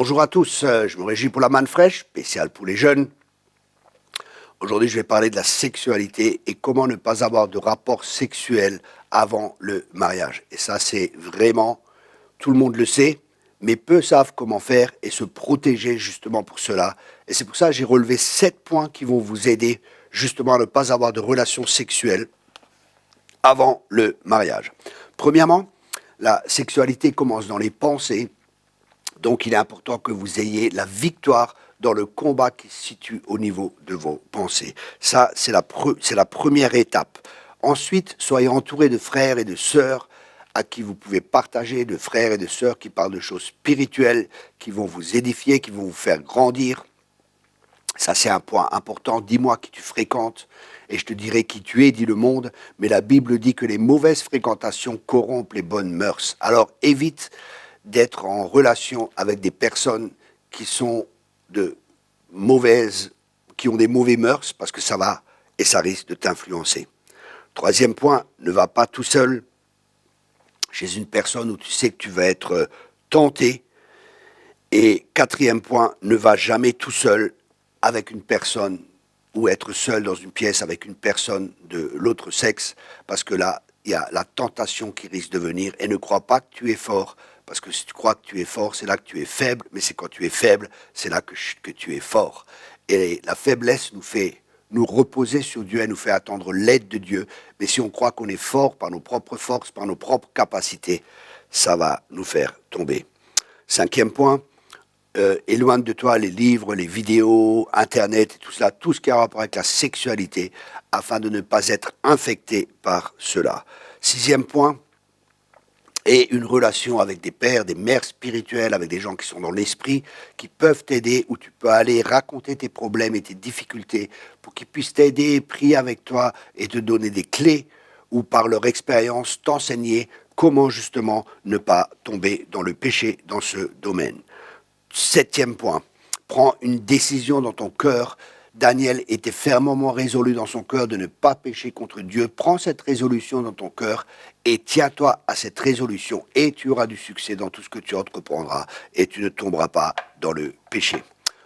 Bonjour à tous, je me réjouis pour la manne fraîche, spéciale pour les jeunes. Aujourd'hui, je vais parler de la sexualité et comment ne pas avoir de rapport sexuel avant le mariage. Et ça, c'est vraiment, tout le monde le sait, mais peu savent comment faire et se protéger justement pour cela. Et c'est pour ça que j'ai relevé 7 points qui vont vous aider justement à ne pas avoir de relations sexuelles avant le mariage. Premièrement, la sexualité commence dans les pensées. Donc il est important que vous ayez la victoire dans le combat qui se situe au niveau de vos pensées. Ça, c'est la première étape. Ensuite, soyez entourés de frères et de sœurs à qui vous pouvez partager, de frères et de sœurs qui parlent de choses spirituelles, qui vont vous édifier, qui vont vous faire grandir. Ça, c'est un point important. Dis-moi qui tu fréquentes et je te dirai qui tu es, dit le monde. Mais la Bible dit que les mauvaises fréquentations corrompent les bonnes mœurs. Alors évite d'être en relation avec des personnes qui sont qui ont des mauvais mœurs, parce que ça va et ça risque de t'influencer. Troisième point, ne va pas tout seul chez une personne où tu sais que tu vas être tenté. Et quatrième point, ne va jamais tout seul avec une personne ou être seul dans une pièce avec une personne de l'autre sexe, parce que là, il y a la tentation qui risque de venir. Et ne crois pas que tu es fort, parce que si tu crois que tu es fort, c'est là que tu es faible, mais c'est quand tu es faible, c'est là que tu es fort. Et la faiblesse nous fait nous reposer sur Dieu, elle nous fait attendre l'aide de Dieu. Mais si on croit qu'on est fort par nos propres forces, par nos propres capacités, ça va nous faire tomber. Cinquième point, éloigne de toi les livres, les vidéos, Internet, et tout cela, tout ce qui a rapport avec la sexualité, afin de ne pas être infecté par cela. Sixième point, et une relation avec des pères, des mères spirituelles, avec des gens qui sont dans l'esprit, qui peuvent t'aider, où tu peux aller raconter tes problèmes et tes difficultés, pour qu'ils puissent t'aider, prier avec toi et te donner des clés, ou par leur expérience t'enseigner comment justement ne pas tomber dans le péché dans ce domaine. Septième point, prends une décision dans ton cœur. Daniel était fermement résolu dans son cœur de ne pas pécher contre Dieu. Prends cette résolution dans ton cœur et tiens-toi à cette résolution et tu auras du succès dans tout ce que tu entreprendras et tu ne tomberas pas dans le péché.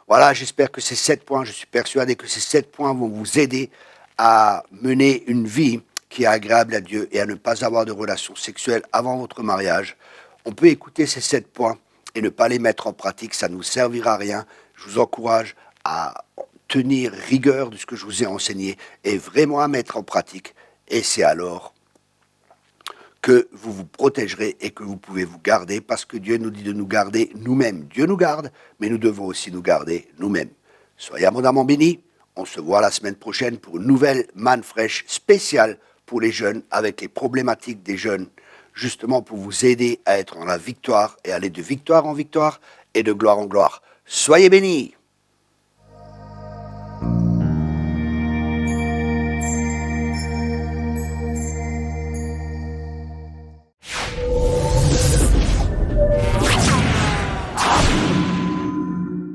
Voilà, j'espère que ces 7 points, je suis persuadé que ces 7 points vont vous aider à mener une vie qui est agréable à Dieu et à ne pas avoir de relations sexuelles avant votre mariage. On peut écouter ces 7 points et ne pas les mettre en pratique, ça ne nous servira à rien. Je vous encourage à tenir rigueur de ce que je vous ai enseigné et vraiment à mettre en pratique. Et c'est alors que vous vous protégerez et que vous pouvez vous garder, parce que Dieu nous dit de nous garder nous-mêmes. Dieu nous garde, mais nous devons aussi nous garder nous-mêmes. Soyez abondamment bénis. On se voit la semaine prochaine pour une nouvelle manne fraîche spéciale pour les jeunes, avec les problématiques des jeunes, justement pour vous aider à être dans la victoire et aller de victoire en victoire et de gloire en gloire. Soyez bénis!